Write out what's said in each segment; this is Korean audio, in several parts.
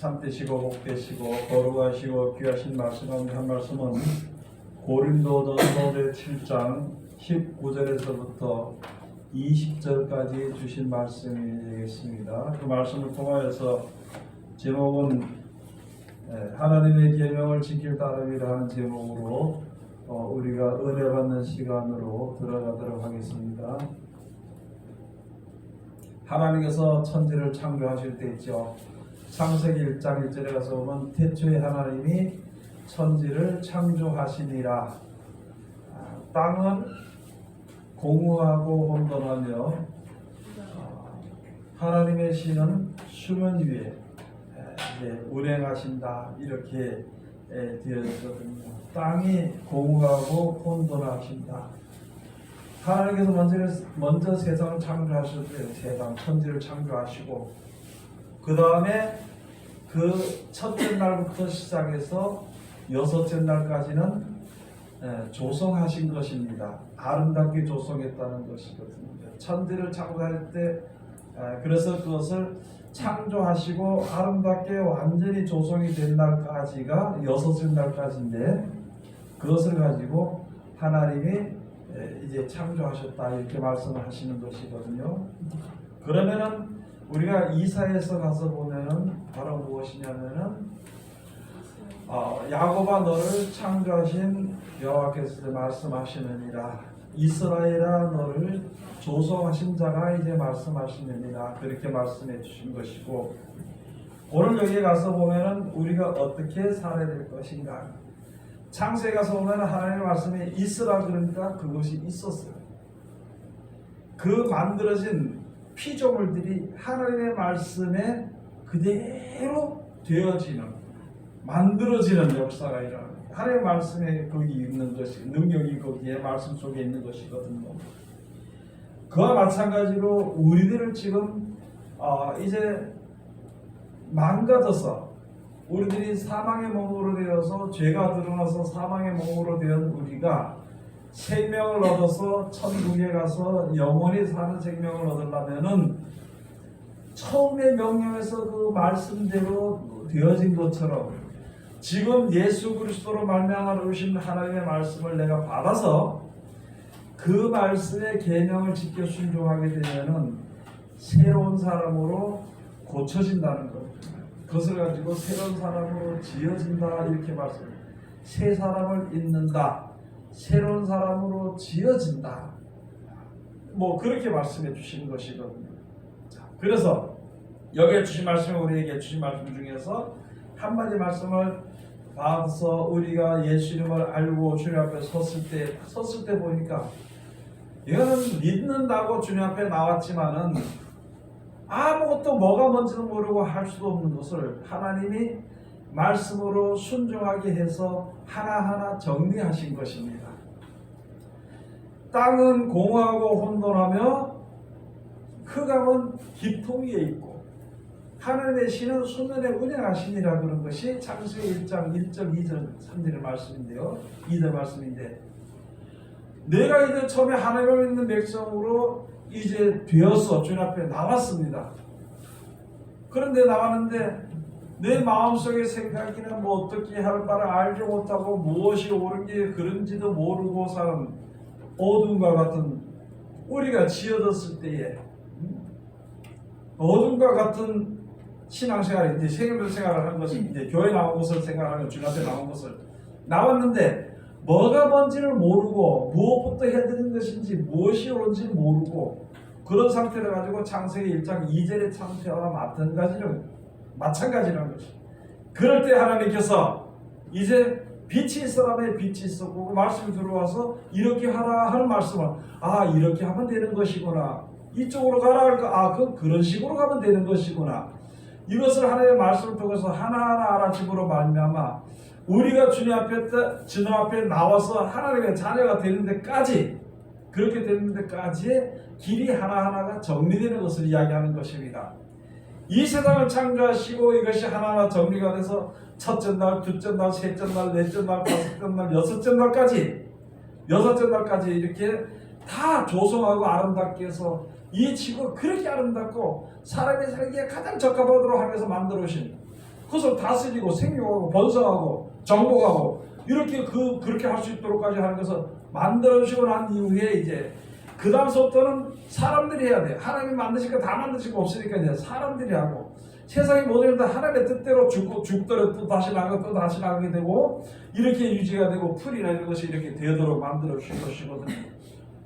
참되시고 복되시고 거룩하시고 귀하신 말씀 가운데 한 말씀은 고린도전서 7장 19절에서부터 20절까지 주신 말씀이 되겠습니다. 그 말씀을 통하여서 제목은 하나님의 계명을 지킬 따름이라는 제목으로 우리가 은혜 받는 시간으로 들어가도록 하겠습니다. 하나님께서 천지를 창조하실 때 있죠. 창세기 1장 1절에 가서 보면 태초에 하나님이 천지를 창조하시니라. 땅은 공허하고 혼돈하며 하나님의 신은 수면 위에 운행하신다. 이렇게 되어 있거든요. 땅이 공허하고 혼돈하신다. 하나님께서 먼저 세상을 창조하실 때 세상 천지를 창조하시고 그 다음에 그 첫째 날부터 시작해서 여섯째 날까지는 조성하신 것입니다. 아름답게 조성했다는 것이거든요. 천지를 창조할 때 그래서 그것을 창조하시고 아름답게 완전히 조성이 된 날까지가 여섯째 날까지인데 그것을 가지고 하나님이 이제 창조하셨다 이렇게 말씀을 하시는 것이거든요. 그러면은 우리가 이사야서 가서 보면은 바로 무엇이냐면은 야곱아 너를 창조하신 여호와께서 말씀하시느니라. 이스라엘아 너를 조성하신 자가 이제 말씀하시느니라. 그렇게 말씀해 주신 것이고 오늘 여기에 가서 보면은 우리가 어떻게 살아야 될 것인가. 창세기 가서 보면 하나님의 말씀이 있으라 그러니까 그것이 있었어요. 그 만들어진 피조물들이 하나님의 말씀에 그대로 되어지는 만들어지는 역사가 일어나는 하나님의 말씀에 거기 있는 것이 능력이 거기에 말씀 속에 있는 것이거든요. 그와 마찬가지로 우리들은 지금 이제 망가져서 우리들이 사망의 몸으로 되어서 죄가 드러나서 사망의 몸으로 된 우리가 생명을 얻어서 천국에 가서 영원히 사는 생명을 얻으려면은 처음에 명령에서 그 말씀대로 되어진 것처럼 지금 예수 그리스도로 말미암아 오신 하나님의 말씀을 내가 받아서 그 말씀의 계명을 지켜 순종하게 되면은 새로운 사람으로 고쳐진다는 것. 그것을 가지고 새로운 사람으로 지어진다 이렇게 말씀해요. 새 사람을 잇는다. 새로운 사람으로 지어진다. 뭐 그렇게 말씀해 주시는 것이거든요. 그래서 여기에 주신 말씀이 우리에게 주신 말씀 중에서 한 가지 말씀을 받아서 우리가 예수 이름을 알고 주님 앞에 섰을 때 보니까 이거는 믿는다고 주님 앞에 나왔지만은 아무것도 뭐가 뭔지도 모르고 할 수도 없는 것을 하나님이 말씀으로 순종하게 해서 하나하나 정리하신 것입니다. 땅은 공허하고 혼돈하며 흑암은 깊음 위에 있고 하나님의 신은 수면에 운행하시니라 그런 것이 창세기 1장 1절 2절 3절의 말씀인데요. 2절 말씀인데 내가 이제 처음에 하나님을 믿는 백성으로 이제 되어서 주님 앞에 나왔습니다. 그런데 나왔는데 내 마음속의 생각이나 뭐 어떻게 할 바를 알지 못하고 무엇이 옳은 게 그런지도 모르고 사는 어둠과 같은 우리가 지어졌을 때에 어둠과 같은 신앙생활 이제 세계별 생활을 하는 것은 이제 교회 나온 것을 생각하는 주님 앞에 나온 것을 나왔는데 뭐가 뭔지를 모르고 무엇부터 해야 되는 것인지 무엇이 옳은지 모르고 그런 상태를 가지고 창세기 1장 2절의 상태와 마찬가지라는 것이. 그럴 때 하나님께서 이제 빛이 있으라면 빛이 있었고 그 말씀이 들어와서 이렇게 하라 하는 말씀을 이렇게 하면 되는 것이구나. 이쪽으로 가라 할까? 그런 식으로 가면 되는 것이구나. 이것을 하나님의 말씀을 통해서 하나하나 알아짐으로 말미암아 우리가 주님 앞에 나와서 하나님의 자녀가 되는 데까지 그렇게 되는 데까지의 길이 하나하나가 정리되는 것을 이야기하는 것입니다. 이 세상을 창조하시고 이것이 하나하나 정리가 돼서 첫째 날, 둘째 날, 셋째 날, 넷째 날, 다섯째 날, 여섯째 날까지 이렇게 다 조성하고 아름답게 해서 이 지구가 그렇게 아름답고 사람이 살기에 가장 적합하도록 하면서 만들어 오신 그것을 다스리고 생육하고 번성하고 정복하고 이렇게 그렇게 할 수 있도록까지 하는 것을 만들어주시고 난 이후에 이제 그 다음부터는 사람들이 해야 돼. 하나님이 만드실 거 다 만드실 거 없으니까 이제 사람들이 하고 세상의 모든 일다 하나님의 뜻대로 죽더라도 또 다시 나가고 또 다시 나가게 되고 이렇게 유지가 되고 풀이 나는 것이 이렇게 되도록 만들어 주신 것이거든요.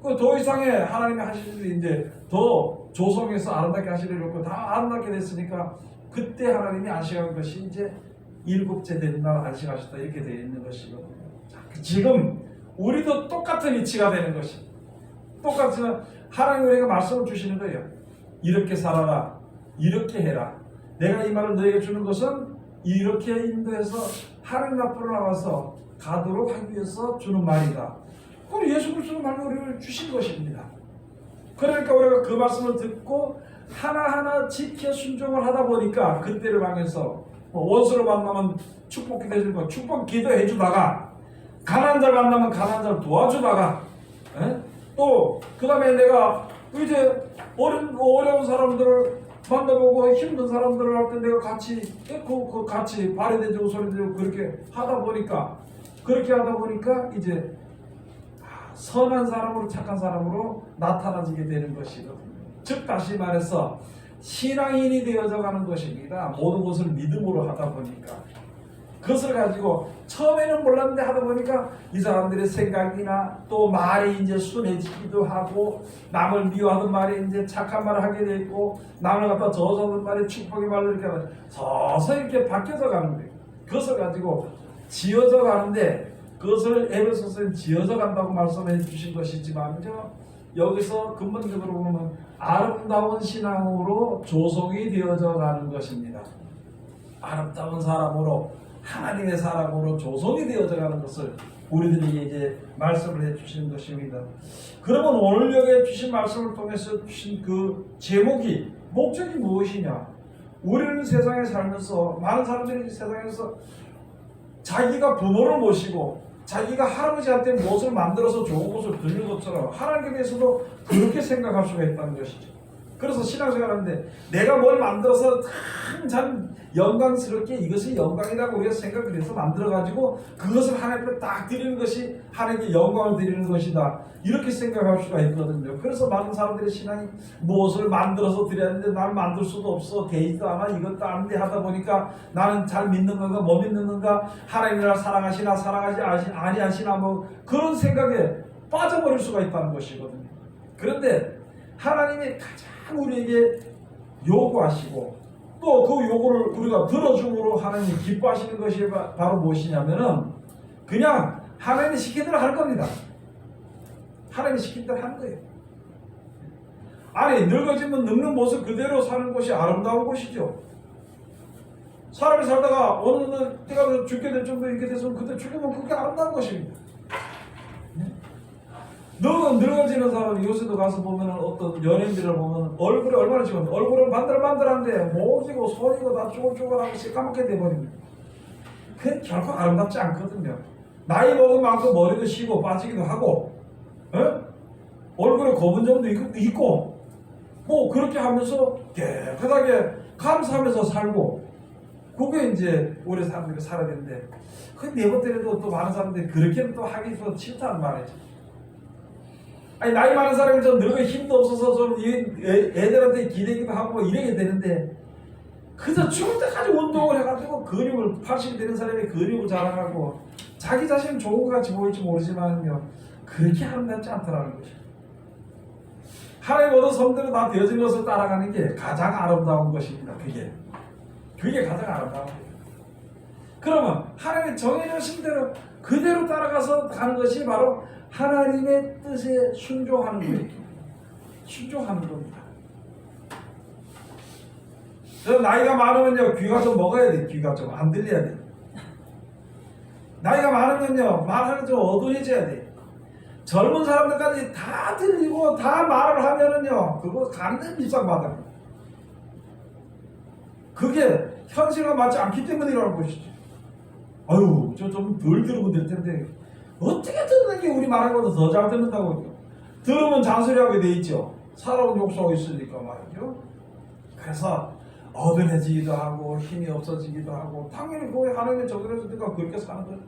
그 더 이상의 하나님이 하실 일이 이제 더 조성해서 아름답게 하시려고 다 아름답게 됐으니까 그때 하나님이 안식한 것이 이제 일곱째 되는 날 안식하셨다 이렇게 되어 있는 것이거든요. 자, 지금 우리도 똑같은 이치가 되는 것이 똑같지만 하나님 우리가 말씀을 주시는 거예요. 이렇게 살아라, 이렇게 해라. 내가 이 말을 너에게 주는 것은 이렇게 인도해서 하나님 앞으로 나와서 가도록 하기 위해서 주는 말이다. 그걸 예수 그리스도의 말로 우리를 주신 것입니다. 그러니까 우리가 그 말씀을 듣고 하나하나 지켜 순종을 하다 보니까 그때를 향해서 원수를 만나면 축복 기도해 주고 축복 기도해 주다가 가난한 자를 만나면 가난한 자를 도와주다가 또 그 다음에 내가 이제 어려운 사람들을 만나보고 힘든 사람들을 할 때 내가 같이 같이 발휘되고 소리되고 그렇게 하다 보니까 이제 선한 사람으로 착한 사람으로 나타나지게 되는 것이거든요. 즉 다시 말해서 신앙인이 되어져 가는 것입니다. 모든 것을 믿음으로 하다 보니까 그것을 가지고 처음에는 몰랐는데 하다 보니까 이 사람들의 생각이나 또 말이 이제 순해지기도 하고 남을 미워하던 말이 이제 착한 말을 하게 돼 있고 남을 갖다 저주하던 말이 축복의 말로 이렇게 서서히 이렇게 바뀌어져 가는 거예요. 그것을 가지고 지어져 가는데 그것을 에베소서에 지어져 간다고 말씀해 주신 것이지만요. 여기서 근본적으로 보면 아름다운 신앙으로 조성이 되어져 가는 것입니다. 아름다운 사람으로 하나님의 사람으로 조성이 되어져 가는 것을 우리들에게 이제 말씀을 해 주시는 것입니다. 그러면 오늘 여기에 주신 말씀을 통해서 주신 그 제목이 목적이 무엇이냐? 우리는 세상에 살면서 많은 사람들이 세상에서 자기가 부모를 모시고 자기가 할아버지한테 무엇을 만들어서 좋은 것을 드리는 것처럼 하나님께 대해서도 그렇게 생각할 수가 있다는 것이죠. 그래서 신앙생활하는데 내가 뭘 만들어서 참 영광스럽게 이것이 영광이라고 우리가 생각을 해서 만들어가지고 그것을 하나님께 딱 드리는 것이 하나님께 영광을 드리는 것이다. 이렇게 생각할 수가 있거든요. 그래서 많은 사람들의 신앙이 무엇을 만들어서 드려야 하는데 나는 만들 수도 없어. 되지도 않아. 이것도 안 돼. 하다 보니까 나는 잘 믿는 건가 못 믿는 건가 하나님이 나를 사랑하시나 사랑하지 아니하시나 뭐 그런 생각에 빠져버릴 수가 있다는 것이거든요. 그런데 하나님이 가장 우리에게 요구하시고 또 그 요구를 우리가 들어줌으로 하나님이 기뻐하시는 것이 바로 무엇이냐면은 그냥 하나님이 시킨 대로 할 겁니다. 하나님이 시킨 대로 하는 거예요. 아니 늙어지면 늙는 모습 그대로 사는 것이 아름다운 것이죠. 사람이 살다가 어느 때가 죽게 될 정도 이렇게 돼서 그때 죽으면 그게 아름다운 것입니다. 늙어지는 사람 요새도 가서 보면 어떤 연예인들을 보면 얼굴이 얼마나 지금 얼굴은 반들반들한데 모지고 소리고 다 쪼글쪼글하고 새까맣게 돼버립니다. 그게 결코 아름답지 않거든요. 나이 먹은 만큼 머리도 쉬고 빠지기도 하고 얼굴에 거분점도 있고 뭐 그렇게 하면서 깨끗하게 감사하면서 살고 그게 이제 오래 사람들이 살아야 되는데 그 내것 때문에도 또 많은 사람들이 그렇게 또 하기 또 싫다는 말이죠. 아니 나이 많은 사람이 좀 늙어 힘도 없어서 좀 애들한테 기대기도 하고 이래야 되는데 그저 죽을 때까지 운동을 해가지고 근육을 80이 되는 사람이 근육을 자랑하고 자기 자신은 좋은 것 같이 보일지 모르지만요 그렇게 아름답지 않더라는 거죠. 하나님 모든 성들은 다 되어진 것을 따라가는 게 가장 아름다운 것입니다. 그게 가장 아름다운 거예요. 그러면 하나님의 정해주신 대로 그대로 따라가서 가는 것이 바로 하나님의 뜻에 순종하는 거예요. 순종하는 겁니다. 그래서 나이가 많으면요 귀가 좀 먹어야 돼. 귀가 좀 안 들려야 돼. 나이가 많으면요 말하는 좀 어두워져야 돼. 젊은 사람들까지 다 들리고 다 말을 하면은요 그거 간단히 밉상받아요. 그게 현실과 맞지 않기 때문이라는 것이죠. 아유 저 좀 덜 들으면 될 텐데 어떻게 듣는 게 우리 말하는 것보다 더 잘 듣는다고요. 들으면 잔소리하게 돼 있죠. 살아온 욕구하고 있으니까 말이죠. 그래서 어른해지기도 하고 힘이 없어지기도 하고 당연히 그거 하나님의 정결해주니까 그렇게 사는 거예요.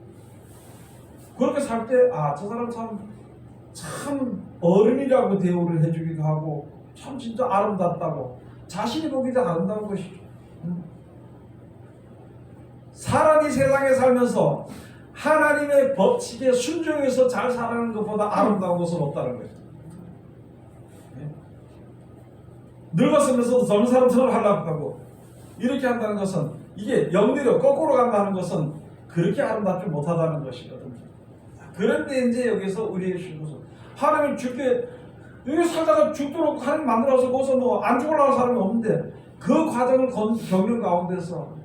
그렇게 살 때 저 사람 참 어른이라고 대우를 해주기도 하고 참 진짜 아름답다고 자신이 보기도 아름다운 것이죠. 사람이 세상에 살면서 하나님의 법칙에 순종해서 잘 살아가는 것보다 아름다운 것은 없다는 거예요. 늙었으면서도 젊은 사람처럼 하려고 하고 이렇게 한다는 것은 이게 영리로 거꾸로 간다는 것은 그렇게 아름답지 못하다는 것이거든요. 그런데 이제 여기서 우리의 신고서 하나님 죽게 여기 살다가 죽도록 하나님 만들어서 거기서 뭐 안 죽으려는 사람이 없는데 그 과정을 겪는 가운데서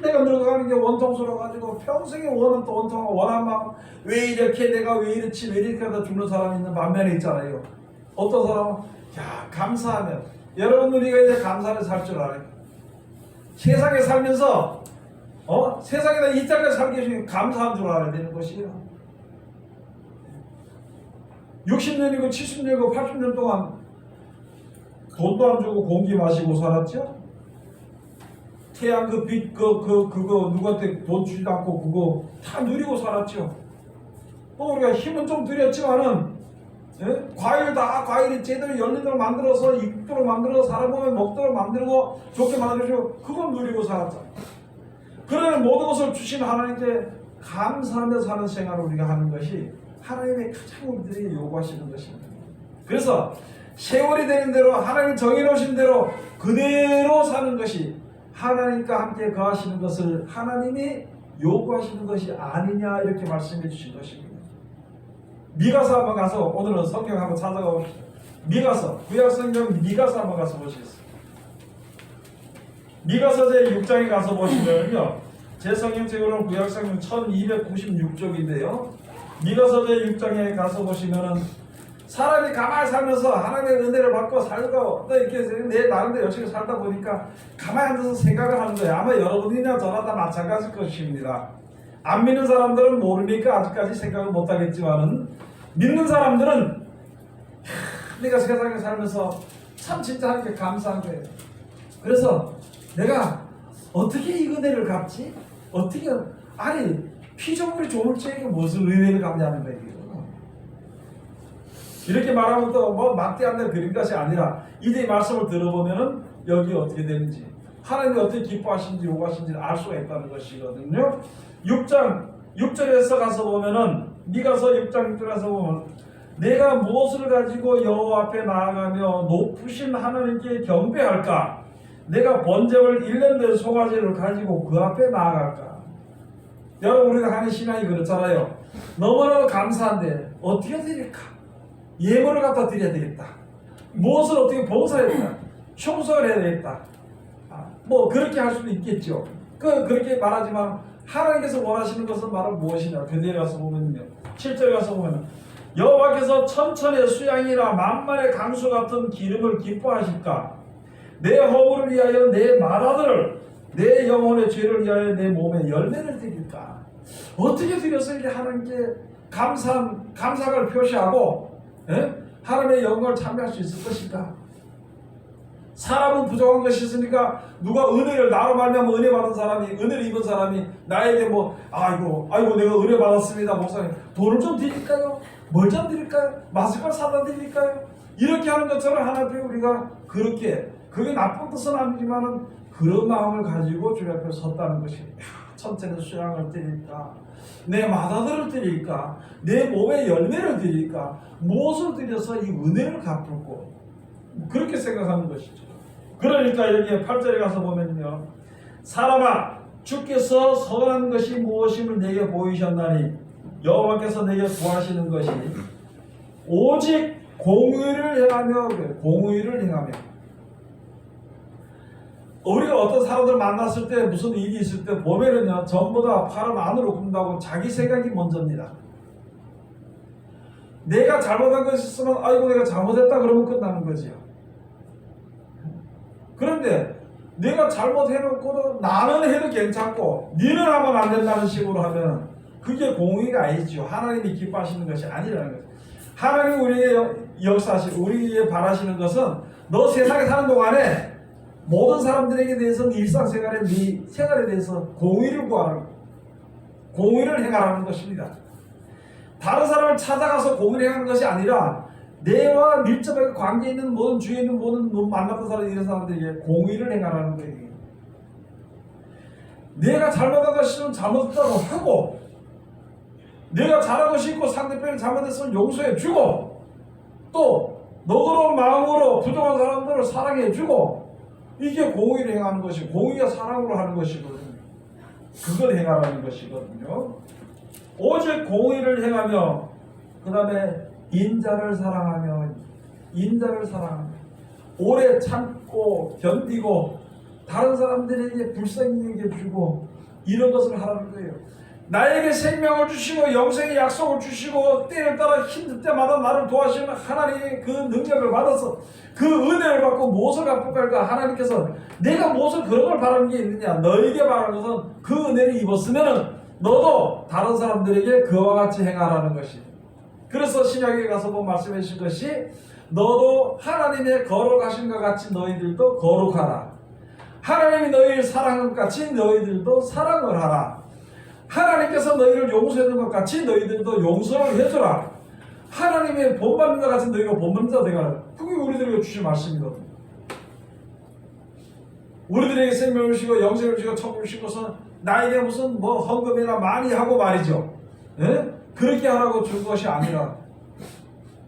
내가 늙어가는 게 원통스러워가지고 평생에 원한 또 원통하고 원한 마음 왜 이렇게 내가 왜 이렇지 왜 이렇게 하다 죽는 사람이 있는 반면에 있잖아요. 어떤 사람은 감사하면 여러분 우리가 이제 감사를 살 줄 알아요. 세상에 살면서 세상에다 이 땅에 살기 위해 감사한 줄 알아야 되는 것이에요. 60년이고 70년이고 80년 동안 돈도 안 주고 공기 마시고 살았죠? 태양 그 빛 그거 누구한테 돈 주지도 않고 그거 다 누리고 살았죠. 또 우리가 힘은 좀 들였지만은 과일이 제대로 열리도록 만들어서 익도록 만들어서 살아보면 먹도록 만들고 좋게 만들어주고 그걸 누리고 살았잖아요. 그러면 모든 것을 주신 하나님께 감사하며 사는 생활을 우리가 하는 것이 하나님의 가장 우리들에게 요구하시는 것입니다. 그래서 세월이 되는 대로 하나님 정해놓으신 대로 그대로 사는 것이 하나님과 함께 거하시는 것을 하나님이 요구하시는 것이 아니냐 이렇게 말씀해 주신 것입니다. 미가서 한번 가서 오늘은 성경 한번 찾아가 봅시다. 미가서 구약성경 미가서 한번 가서 보시겠습니다. 미가서 제 6장에 가서 보시면요 제 성경책으로는 구약성경 1296쪽인데요 미가서 제 6장에 가서 보시면은 사람이 가만히 살면서 하나님의 은혜를 받고 살고 또 이렇게 내 나름대로 열심히 살다 보니까 가만히 앉아서 생각을 하는 거예요. 아마 여러분이나 저나 다 마찬가지일 것입니다. 안 믿는 사람들은 모르니까 아직까지 생각을 못하겠지만은 믿는 사람들은 내가 세상에 살면서 참 진짜 하나님께 감사한 거예요. 그래서 내가 어떻게 이 은혜를 갚지? 어떻게 피조물이 좋을 적에 무슨 은혜를 갚냐는 거예요. 이렇게 말하면 또 뭐 막대한데 그런 것이 아니라 이제 이 말씀을 들어보면은 여기 어떻게 되는지 하나님이 어떻게 기뻐하시는지 요구하시는지를 알 수가 있다는 것이거든요. 6장 6절에서 가서 보면은 미가서 6장 6절에 가서 보면 내가 무엇을 가지고 여호와 앞에 나아가며 높으신 하나님께 경배할까? 내가 번제물 1년 된 송아지를 가지고 그 앞에 나아갈까? 여러분 우리가 하는 신앙이 그렇잖아요. 너무나도 감사한데 어떻게 드릴까? 예물을 갖다 드려야 되겠다. 무엇을 어떻게 봉사해야 되겠다. 청소를 해야 되겠다. 뭐 그렇게 할 수도 있겠죠. 그렇게 말하지만 하나님께서 원하시는 것은 바로 무엇이냐. 그대에 가서 보면요. 7절에 가서 보면 여호와께서 천천의 수양이나 만만의 강수 같은 기름을 기뻐하실까? 내 허물을 위하여 내 맏아들을 내 영혼의 죄를 위하여 내 몸에 열매를 드릴까? 어떻게 드려서 이렇게 하나님께 감사를 표시하고 하나님의 영광을 참여할 수 있을 것일까? 사람은 부족한 것이 있으니까 누가 은혜를 나로 말미암아 은혜 받은 사람이 은혜를 입은 사람이 나에게 뭐 아이고 내가 은혜 받았습니다 목사님 돈을 좀 드릴까요? 뭘 좀 드릴까요? 마스크를 사다 드릴까요? 이렇게 하는 것처럼 하나님께 우리가 그렇게 그게 나쁜 뜻은 아니지만은 그런 마음을 가지고 주님 앞에 섰다는 것이 천천히 수양을 드릴까? 내 맏아들을 드릴까? 내 몸에 열매를 드릴까? 무엇을 드려서 이 은혜를 갚을고 그렇게 생각하는 것이죠. 그러니까 여기에 8절에 가서 보면요 사람아 주께서 선한 것이 무엇임을 내게 보이셨나니 여호와께서 내게 구하시는 것이 오직 공의를 행하며 우리가 어떤 사람들 만났을 때 무슨 일이 있을 때 보면은요 전부 다 팔은 안으로 굽는다고 자기 생각이 먼저입니다. 내가 잘못한 것이 있으면 아이고 내가 잘못했다 그러면 끝나는 거지요. 그런데 내가 잘못해놓고도 나는 해도 괜찮고 니는 하면 안 된다는 식으로 하면 그게 공의가 아니죠. 하나님이 기뻐하시는 것이 아니라는 거죠. 하나님이 우리의 역사하시고 우리의 바라시는 것은 너 세상에 사는 동안에 모든 사람들에게 대해서는 일상생활의 네 생활에 대해서 공의를 구하는, 공의를 행하라는 것입니다. 다른 사람을 찾아가서 공의를 행하는 것이 아니라 내와 밀접하게 관계 있는 모든 주위에 있는 모든 만났던 사람, 이런 사람들에게 공의를 행하라는 거예요. 내가 잘못한 것이면 잘못했다고 하고, 내가 잘한 것이 있고 상대편이 잘못했으면 용서해 주고, 또 너그러운 마음으로 부족한 사람들을 사랑해 주고, 이게 공의를 행하는 것이고, 공의가 사랑으로 하는 것이거든요. 그걸 행하라는 것이거든요. 오직 공의를 행하며, 그 다음에 인자를 사랑하며, 인자를 사랑하며, 오래 참고 견디고 다른 사람들에게 불쌍히 여겨주고, 이런 것을 하라는 거예요. 나에게 생명을 주시고 영생의 약속을 주시고 때를 따라 힘들 때마다 나를 도와주시는 하나님의 그 능력을 받아서 그 은혜를 받고 무엇을 갚을까? 하나님께서 내가 무엇을 그런 걸 바라는 게 있느냐? 너에게 바라는 것은 그 은혜를 입었으면은 너도 다른 사람들에게 그와 같이 행하라는 것이. 그래서 신약에 가서 보면 말씀해 주신 것이 너도 하나님의 거룩하신 것 같이 너희들도 거룩하라. 하나님이 너희를 사랑한 것 같이 너희들도 사랑을 하라. 하나님께서 너희를 용서하는 것 같이 너희들도 용서를 해줘라. 하나님의 본받는 것 같이 너희가 본받는 자 되라. 그게 우리들에게 주신 말씀이거든요. 우리들에게 생명을 주시고 영생을 주시고 천국을 주신 것은 나에게 무슨 뭐 헌금이나 많이 하고 말이죠. 예? 그렇게 하라고 준 것이 아니라,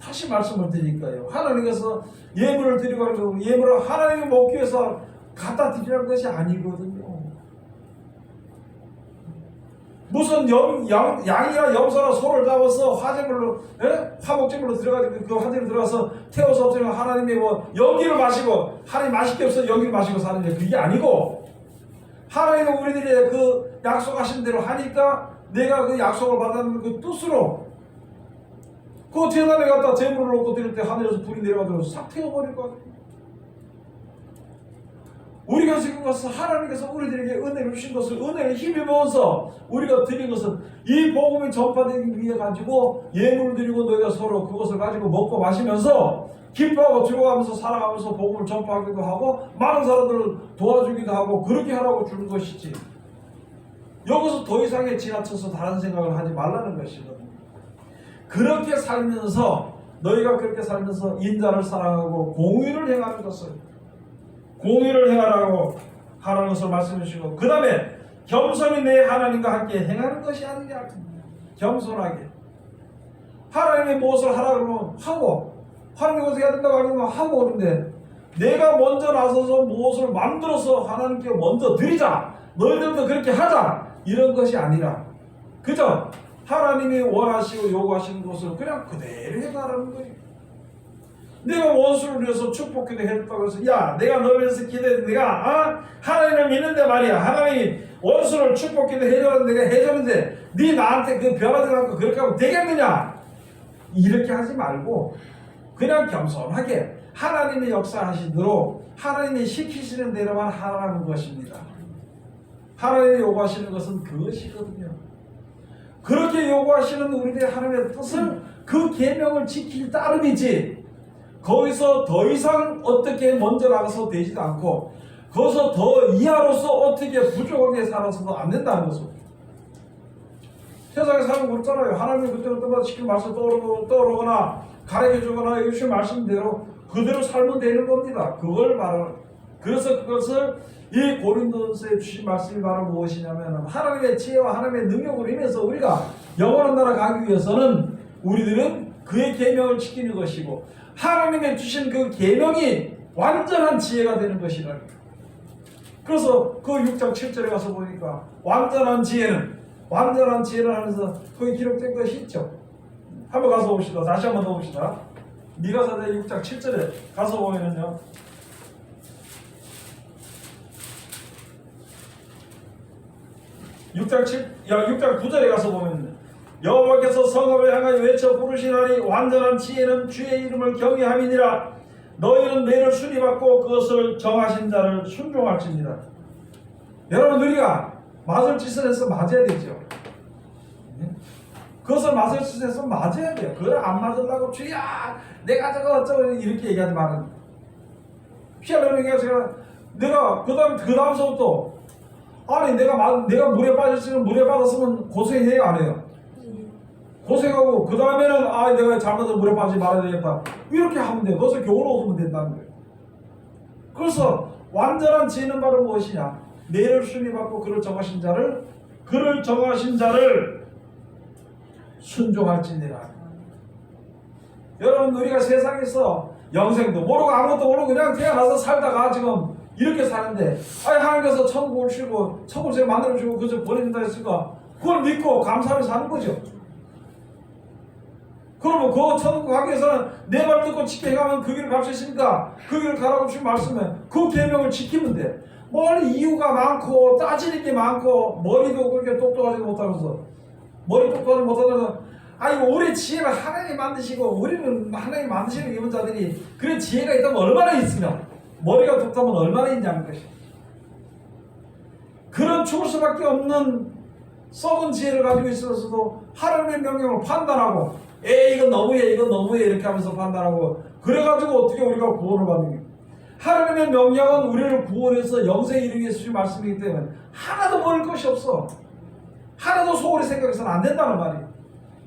다시 말씀을 드리니까요, 하나님께서 예물을 드리고 하는 거, 예물을 하나님의 먹기 위해서 갖다 드리라는 것이 아니거든요. 무슨 양이나 염소나 소를 잡아서 화재물로, 화목제물로 들어가지고 그 화재로 들어가서 태워서 없애면 하나님의 뭐 연기를 마시고, 하나님 맛있게 없어 연기를 마시고 사는 게 그게 아니고, 하나님은 우리들의 그 약속하신 대로 하니까 내가 그 약속을 받았는 그 뜻으로 그 재단에 갖다 재물을 놓고 드릴 때 하늘에서 불이 내려가지고 싹 태워버릴 것 같아요. 우리가 지금 가서 하나님께서 우리들에게 은혜를 주신 것을, 은혜를 힘입어서 우리가 드린 것은 이 복음이 전파되기 위해 가지고 예물을 드리고 너희가 서로 그것을 가지고 먹고 마시면서 기뻐하고 즐거워하면서 살아가면서 복음을 전파하기도 하고 많은 사람들을 도와주기도 하고 그렇게 하라고 주는 것이지, 여기서 더 이상에 지나쳐서 다른 생각을 하지 말라는 것이거든요. 그렇게 살면서, 너희가 그렇게 살면서 인자를 사랑하고 공의를 행하는 것을, 공의를 행하라고 하라는 것을 말씀해 주시고, 그 다음에 겸손히 내 하나님과 함께 행하는 것이 아니냐. 겸손하게 하나님의 무엇을 하라 그러면 하고, 하나님이 어떻게 해야 된다고 하면 하고, 그런데 내가 먼저 나서서 무엇을 만들어서 하나님께 먼저 드리자, 너희들도 그렇게 하자, 이런 것이 아니라 그저 하나님이 원하시고 요구하시는 것을 그냥 그대로 해가라는 거예요. 내가 원수를 위해서 축복기도 해줬다고 해서, 야, 내가 너를 위해서 기도해도 내가 하나님을 믿는데 말이야, 하나님이 원수를 축복기도 해줬는데 내가 해줬는데 네 나한테 그 변하지 않고 그렇게 하면 되겠느냐, 이렇게 하지 말고 그냥 겸손하게 하나님의 역사하시도록 하나님이 시키시는 대로만 하라는 것입니다. 하나님이 요구하시는 것은 그것이거든요. 그렇게 요구하시는 우리들의 하나님의 뜻은 그 계명을 지킬 따름이지, 거기서 더 이상 어떻게 먼저 나가서 되지도 않고 거기서 더 이하로서 어떻게 부족하게 살아서도 안 된다는 것을. 세상에 살면 그렇잖아요. 하나님이 그때로 때마다 시킨 말씀 떠오르거나 가르쳐주거나 해주신 말씀대로 그대로 살면 되는 겁니다. 그걸 말하는. 그래서 그것을 이 고린도서에 주신 말씀이 바로 무엇이냐면, 하나님의 지혜와 하나님의 능력으로 인해서 우리가 영원한 나라 가기 위해서는 우리들은 그의 계명을 지키는 것이고, 하나님의 주신 그 계명이 완전한 지혜가 되는 것이라. 그래서 그 6장 7절에 가서 보니까 완전한 지혜는 하면서 거기 기록된 것이 있죠. 한번 가서 봅시다. 다시 한번 더 봅시다. 미가서대 6장 7절에 가서 보면은요, 6장 9절에 가서 보면, 여호와께서 성읍을 향하여 외쳐 부르시나니 완전한 지혜는 주의 이름을 경외함이니라. 너희는 매를 순위받고 그것을 정하신 자를 순종할지니라. 여러분, 우리가 맞을 짓을 해서 맞아야 되죠. 그것을 맞을 짓을 해서 맞아야 돼요. 그걸 안 맞으려고 주야 내가 저거 어쩌고 이렇게 얘기하지 말은, 피하려는 얘기가 제가 내가 그 다음서부터 아니 내가 물에 빠졌으면 물에 빠졌으면 고생해요 안 해요? 고생하고 그 다음에는 아 내가 잘못해서 물에 빠지지 말아야 되겠다 이렇게 하면 돼. 거기서 교훈을 얻으면 된다는 거예요. 그래서 완전한 지혜는 바로 무엇이냐? 내를 순위받고 그를 정하신 자를 순종할지니라. 여러분 우리가 세상에서 영생도 모르고 아무것도 모르고 그냥 태어나서 살다가 지금 이렇게 사는데 아니 하나님께서 천국을 주시고 천국을 제가 만들어주고 그저 보내준다 했으니까 그걸 믿고 감사하며 사는 거죠. 그러면 그 천국 가기 위해서는 내 말 듣고 지켜가면 그 길을 갈 수 있으니까 그 길을 가라고 주신 말씀에 그 계명을 지키면 돼. 뭘 이유가 많고 따지는 게 많고 머리도 그렇게 똑똑하지 못하면서 머리 똑똑하지 못하다가 아니 우리 지혜가 하나님이 만드시고 우리는 하나님이 만드시는 예언자들이 그런 지혜가 있다면 얼마나 있으면 머리가 똑똑하면 얼마나 있냐는 것이. 그런 죽을 수밖에 없는 썩은 지혜를 가지고 있어서도 하나님의 명령을 판단하고 이건 너무해 이건 너무해 이렇게 하면서 판단하고 그래가지고 어떻게 우리가 구원을 받는 거예요. 하나님의 명령은 우리를 구원해서 영생에 이르게 해서 주신 말씀이기 때문에 하나도 모를 것이 없어. 하나도 소홀히 생각해서는 안 된다는 말이에요.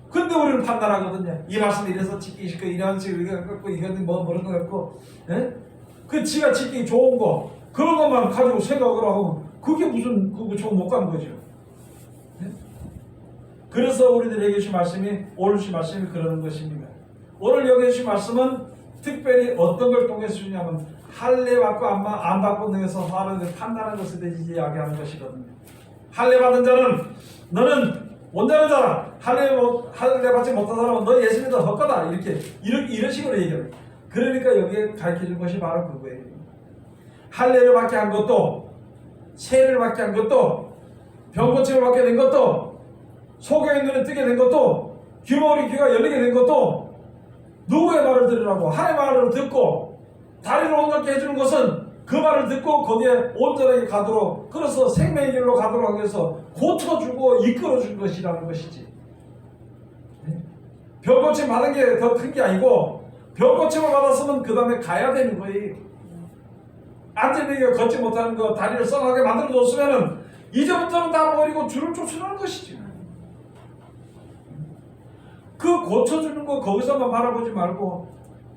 근데 우리는 판단하거든요. 이 말씀이 이래서 지키기 싫고 이런 식으로 이거 갖고 이거는 뭐 그런 거 갖고 그 지가 지키기 좋은 거 그런 것만 가지고 생각을 하고 그게 무슨 그거 좋은 못 가는 거죠. 그래서 우리들에게 주신 말씀이 오늘 주신 말씀이 그러는 것입니다. 오늘 여기 주신 말씀은 특별히 어떤 걸 통해서 주냐면 할례 받고 안 받고 능해서 하나님을 판단하는 것에 대해 이야기하는 것이거든요. 할례 받은 자는 너는 온전한 자라. 할례 받지 못한 사람은 너 예수 믿어 헛거다. 이런 식으로 얘기해요. 그러니까 여기에 가르쳐준 것이 바로 그거예요. 할례를 받게 한 것도 세례를 받게 한 것도 병고침을 받게 된 것도 소경의 눈에 뜨게 된 것도 귀머리 귀가 열리게 된 것도 누구의 말을 들으라고 하나님의 말을 듣고 다리를 온전케 해주는 것은 그 말을 듣고 거기에 온전하게 가도록 그래서 생명의 길로 가도록 하기 위해서 고쳐주고 이끌어준 것이라는 것이지. 병고침 받은 게 더 큰 게 아니고 병고침을 받았으면 그 다음에 가야 되는 거예요. 안전하게 걷지 못하는 거 다리를 썩하게 만들어줬으면은 이제부터는 다 버리고 주를 쫓으라는 것이지. 그 고쳐주는 거 거기서만 바라보지 말고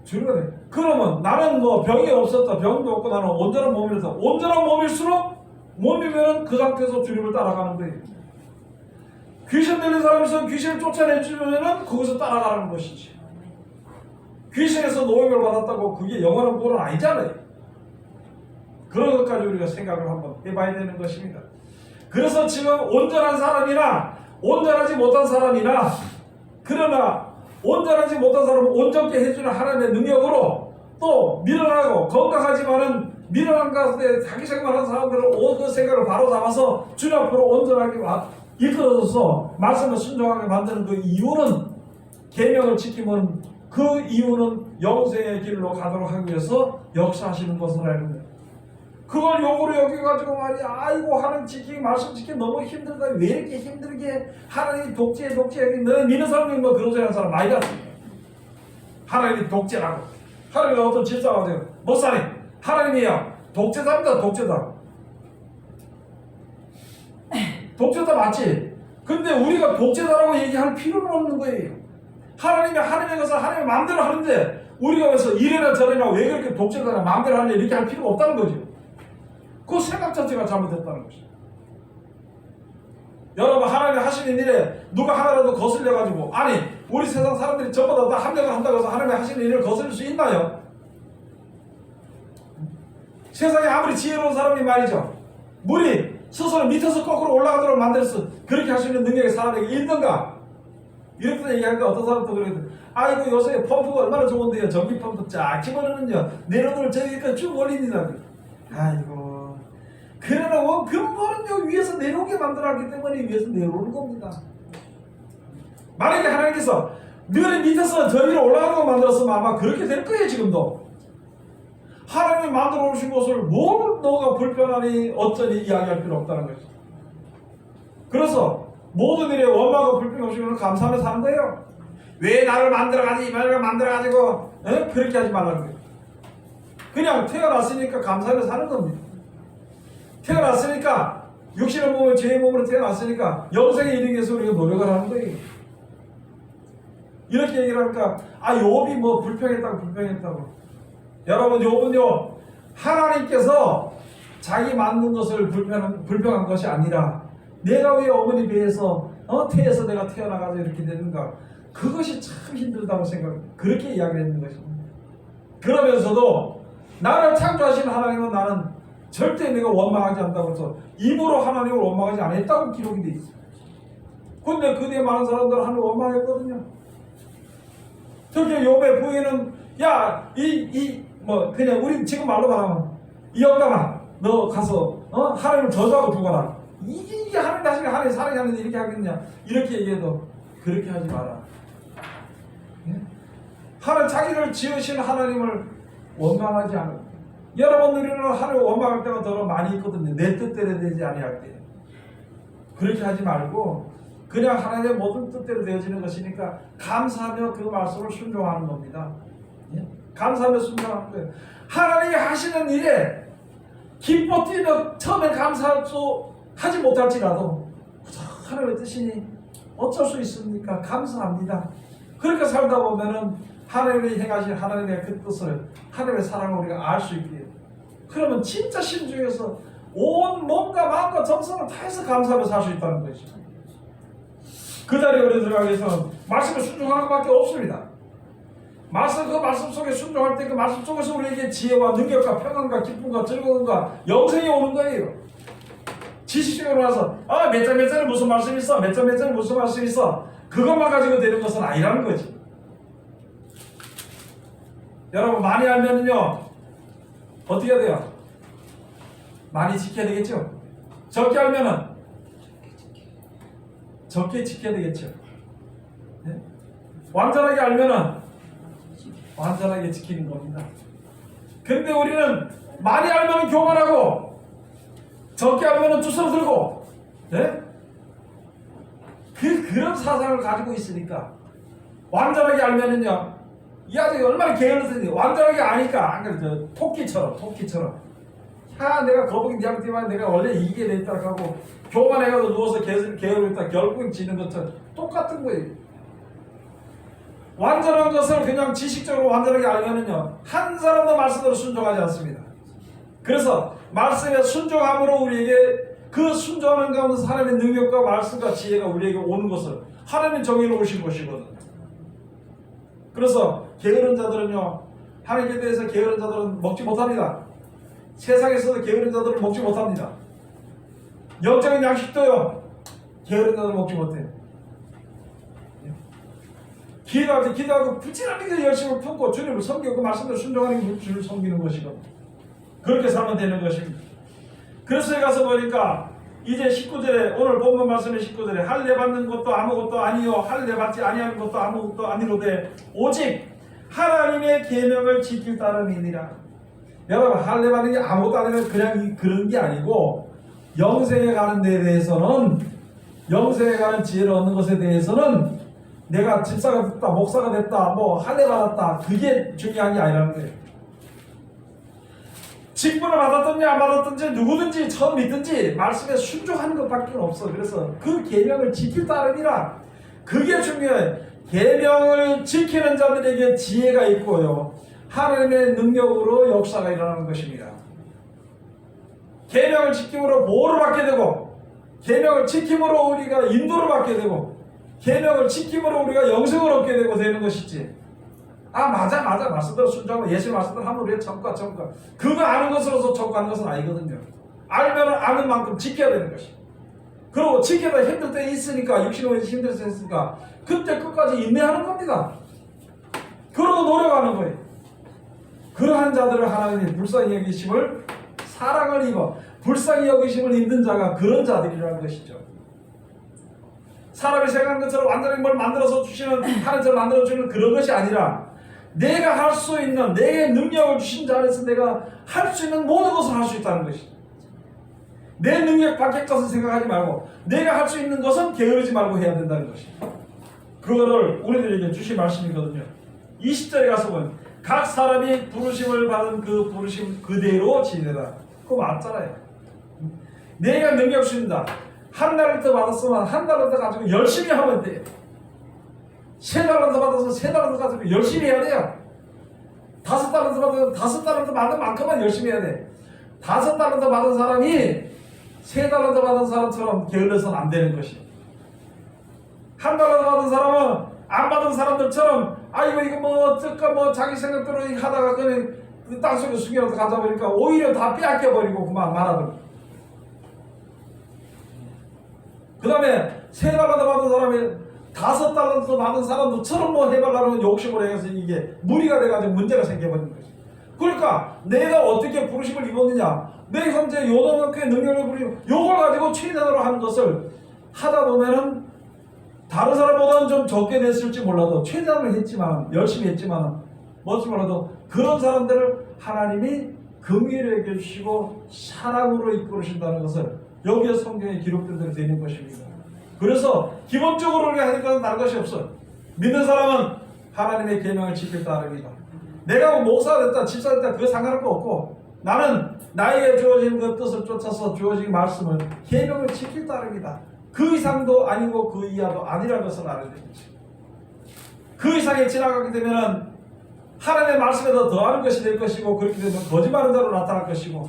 주를 그러면 나는 뭐 병이 없었다 병도 없고 나는 온전한 몸이라서 온전한 몸일수록 몸이면 그 상태에서 주님을 따라가는 거예요. 귀신 들린 사람이 있으면 귀신을 쫓아내주면은 거기서 따라가는 것이지. 귀신에서 노임을 받았다고 그게 영원한 구원은 아니잖아요. 그런 것까지 우리가 생각을 한번 해봐야 되는 것입니다. 그래서 지금 온전한 사람이나 온전하지 못한 사람이나 그러나 온전하지 못한 사람은 온전케 해주는 하나님의 능력으로 또 미련하고 건강하지만은 미련한 가운데 자기 생각하는 사람들은 그 생각을 바로 잡아서 주님 앞으로 온전하게 이끌어줘서 말씀을 순종하게 만드는 그 이유는 계명을 지키면 그 이유는 영생의 길로 가도록 하기 위해서 역사하시는 것을 알는 거예요. 그걸 욕으로 여겨가지고 말이야 아이고 하나님 지키기 말씀 지키기 너무 힘들다 왜 이렇게 힘들게 하나님이 독재 너는 믿는 사람이 뭐 그런 소리 하는 사람 많이 봤어. 하나님이 독재라고 하나님이 어떤 집사가 돼요 목사님 하나님이야 독재자입니다. 독재자 맞지? 근데 우리가 독재자라고 얘기할 필요는 없는 거예요. 하나님이 하나님의 것을 하나님의 마음대로 하는데 우리가 그래서 이래나 저래나 왜 그렇게 독재자나 마음대로 하냐 이렇게 할 필요가 없다는 거죠. 그 생각 자체가 잘못됐다는 것이죠. 여러분 하나님이 하시는 일에 누가 하나라도 거슬려가지고 아니 우리 세상 사람들이 전부 다 합력을 한다고 해서 하나님이 하시는 일을 거슬릴 수 있나요? 세상에 아무리 지혜로운 사람이 말이죠. 물이 스스로 밑에서 거꾸로 올라가도록 만들어서 그렇게 할 수 있는 능력이 사람에게 있는가? 이렇게 얘기하니까 어떤 사람도 그러거든. 아이고 요새 펌프가 얼마나 좋은데요. 전기 펌프 쫙 집어넣으면요. 내려놓을 저기까지 쭉 올립니다. 아이고 그러나 근본은요 위에서 내려오게 만들어놨기 때문에 위에서 내려오는 겁니다. 만약에 하나님께서 너희 밑에서 저 위로 올라가는 거 만들었으면 아마 그렇게 될 거예요. 지금도 하나님이 만들어 오신 것을 뭘 너가 불편하니 어쩌니 이야기할 필요 없다는 거죠. 그래서 모든 일에 원망과 불평 없이 감사하며 사는 거예요. 왜 나를 만들어가지 이말을 만들어가지고 그렇게 하지 말라는 거예요. 그냥 태어났으니까 감사하며 사는 겁니다. 태어났으니까 육신의 몸을 죄의 몸으로 태어났으니까 영생에 이르기 위해서 우리가 노력을 하는 거예요. 이렇게 얘기를 하니까 욥이 뭐 불평했다고. 여러분, 욥은요 하나님께서 자기 만든 것을 불평한 것이 아니라 내가 왜 어머니 배에서 태에서 내가 태어나가지고 이렇게 되는가, 그것이 참 힘들다고 그렇게 이야기했는 것입니다. 그러면서도 나를 창조하신 하나님은 나는 절대 내가 원망하지 않다고 해서 입으로 하나님을 원망하지 않았다고 기록이 되어 있어요. 근데 그 뒤에 많은 사람들은 하나님을 원망했거든요. 특히 욥의 부인은 그냥 우리 지금 말로 말하면 이 영감아 너 가서 하나님을 저주하고 죽어라. 이게 하나님 다시 하나님 사랑하는데 이렇게 하겠냐, 이렇게 얘기해도 그렇게 하지 마라. 하나님 자기를 지으신 하나님을 원망하지 않아. 여러분, 우리는 하나님을 원망할 때가 더 많이 있거든요. 내 뜻대로 되지 아니할 때. 그렇게 하지 말고 그냥 하나님의 모든 뜻대로 되어지는 것이니까 감사하며 그 말씀을 순종하는 겁니다. 감사하며 순종하는 거예요. 하나님이 하시는 일에 기뻐 뛰며 처음에 감사하지 못할지라도 하나님의 뜻이니 어쩔 수 있습니까? 감사합니다. 그렇게 살다 보면은 하나님이 행하신 하나님의 그 뜻을, 하나님의 사랑을 우리가 알 수 있게 돼요. 그러면 진짜 심중에서 온 몸과 마음과 정성을 다해서 감사하며 살 수 있다는 것이죠. 그 자리에 우리 들어가기 위해서는 말씀을 순종하는 것밖에 없습니다. 그 말씀 속에 순종할 때 그 말씀 속에서 우리에게 지혜와 능력과 평안과 기쁨과 즐거움과 영생이 오는 거예요. 지식적으로 와서 몇 장에 무슨 말씀이 있어, 몇 장에 무슨 말씀이 있어, 그것만 가지고 되는 것은 아니라는 거지. 여러분, 많이 알면은요 어떻게 해야 돼요? 많이 지켜야 되겠죠? 적게 알면은 적게 지켜야 되겠죠? 네? 완전하게 알면은 완전하게 지키는 겁니다. 근데 우리는 많이 알면은 교만하고 적게 알면은 주섬 들고, 네? 그런 사상을 가지고 있으니까 완전하게 알면은요 이 아저씨 얼마나 게을렀는지, 완전하게 아니까 안 그래, 토끼처럼 내가 거북이 니한테만 내가 원래 이기게 됐다 하고 교만해가지고 누워서 게으르고 있다 결국 지는 것처럼 똑같은 거예요. 완전한 것을 그냥 지식적으로 완전하게 알면은요 한 사람도 말씀대로 순종하지 않습니다. 그래서 말씀에 순종함으로 우리에게 그 순종하는 가운데서 하나님의 능력과 말씀과 지혜가 우리에게 오는 것을 하나님의 정의로우신 것이거든요. 그래서 게으른 자들은요 하나님께 대해서 게으른 자들은 먹지 못합니다. 세상에서도 게으른 자들은 먹지 못합니다. 영적인 양식도요 게으른 자들은 먹지 못해요. 기도하고 부지런히 열심을 품고 주님을 섬기고 그 말씀대로 순종하는 주를 섬기는 것이거든요. 그렇게 살면 되는 것입니다. 그래서 여기 가서 보니까 이제 19절에 오늘 본문 말씀의 19절에 할례 받는 것도 아무것도 아니요 할례 받지 아니하는 것도 아무것도 아니로되 오직 하나님의 계명을 지킬 따름이니라. 여러분, 할례 받는 게 아무것도 아니라 그냥 그런 게 아니고 영생에 가는 데에 대해서는, 영생에 가는 지혜를 얻는 것에 대해서는 내가 집사가 됐다, 목사가 됐다, 할례 받았다, 그게 중요한 게 아니라는 거예요. 직분을 받았든지 안 받았든지 누구든지 처음 믿든지 말씀에 순종하는 것밖에 없어. 그래서 그 계명을 지킬 따름이라. 그게 중요해. 계명을 지키는 자들에게 지혜가 있고요 하나님의 능력으로 역사가 일어나는 것입니다. 계명을 지킴으로 보호를 받게 되고, 계명을 지킴으로 우리가 인도를 받게 되고, 계명을 지킴으로 우리가 영생을 얻게 되고 되는 것이지. 맞아 말씀대로 순종하고 예수 말씀대로 하면 우리가 천국가 그거 아는 것으로서 천국하는 것은 아니거든요. 알면 아는 만큼 지켜야 되는 것이. 그리고 지키다 힘들 때 있으니까, 육신으로 힘들 때 있으니까 그때 끝까지 인내하는 겁니다. 그러고 노력하는 거예요. 그러한 자들을 하나님이 불쌍히 여기심을, 사랑을 입어 불쌍히 여기심을 입는 자가 그런 자들이라는 것이죠. 사람이 생각하는 것처럼 완전히 뭘 만들어서 주시는, 하는 것을 만들어주는 그런 것이 아니라 내가 할 수 있는, 내게 능력을 주신 자 안에서 내가 할 수 있는 모든 것을 할 수 있다는 것이죠. 내 능력 밖의 것을 생각하지 말고 내가 할 수 있는 것은 게으르지 말고 해야 된다는 것이죠. 그거를 우리들에게 주신 말씀이거든요. 20절에 가서 보면 각 사람이 부르심을 받은 그 부르심 그대로 지내라. 그거 맞잖아요. 내가 능력 주신다. 한 달란트 받았으면 한 달란트 가지고 열심히 하면 돼. 세 달란트 받아서 세 달란트 가지고 열심히 해야 돼요. 5달란트 받으면 5달란트 받은 만큼만 열심히 해야 돼. 5달란트 받은 사람이 3달란트 받은 사람처럼 게을러서는 안 되는 것이. 1달란트 받은 사람은 안 받은 사람들처럼 아이고 이거 뭐 어쩔까 뭐 자기 생각대로 하다가 그냥 땅속에 숨겨서 가다 보니까 오히려 다 빼앗겨 버리고 그만 말아버리고. 그 다음에 3달란트 받은 사람이 5달란트 받은 사람들처럼 뭐 해달라는 욕심을 해서 이게 무리가 돼가지고 문제가 생겨버리는 거지. 그러니까 내가 어떻게 부르심을 입었느냐, 내 현재 요동학교의 능력을 부리고 요걸 가지고 최대한으로 하는 것을 하다 보면은 다른 사람보다는 좀 적게 됐을지 몰라도 최대한을 했지만 열심히 했지만 뭔지 몰라도 그런 사람들을 하나님이 긍휼히 여겨주시고 사랑으로 이끌으신다는 것을 여기에 성경에 기록된 대로 되는 것입니다. 그래서 기본적으로 우리가 하는 것은 다른 것이 없어. 믿는 사람은 하나님의 계명을 지킬 따릅니다. 내가 목사가 됐다 집사가 됐다 그거 상관할 거 없고 나는 나에게 주어진 그 뜻을 쫓아서 주어진 말씀을 계명을 지킬 따릅니다. 그 이상도 아니고 그 이하도 아니라는 것을 알아야 되겠지. 그 이상에 지나가게 되면 하나님의 말씀에 더하는 것이 될 것이고 그렇게 되면 거짓말하는 자로 나타날 것이고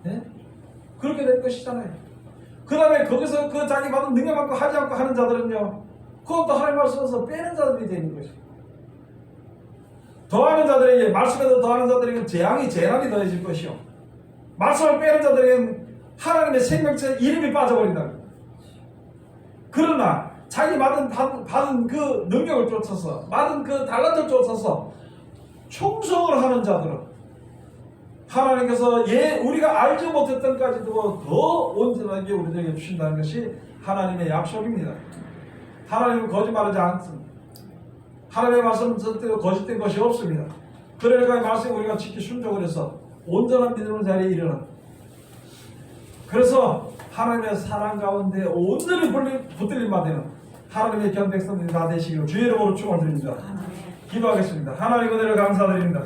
예? 그렇게 될 것이잖아요. 그 다음에 거기서 그 자기 받은 능력 갖고 하지 않고 하는 자들은요 그것도 하나님 말씀에서 빼는 자들이 되는 것이죠. 더하는 자들에게 말씀에도 더하는 자들에게 재앙이 재난이 더해질 것이요 말씀을 빼는 자들에게는 하나님의 생명체 이름이 빠져버린다. 그러나 자기 받은 그 능력을 쫓아서 받은 그 달란트를 쫓아서 충성을 하는 자들은 하나님께서 우리가 알지 못했던 까지도 더 온전하게 우리에게 주신다는 것이 하나님의 약속입니다. 하나님은 거짓말하지 않습니다. 하나님의 말씀은 절대로 거짓된 것이 없습니다. 그러니까 이 말씀을 우리가 지키 순종을 해서 온전한 믿음의 자리에 이르는, 그래서 하나님의 사랑 가운데 온전히 붙들림만 되는 하나님의 견백성들이 다 되시기를 주의 이름으로 축원드립니다. 기도하겠습니다. 하나님 은혜를 감사드립니다.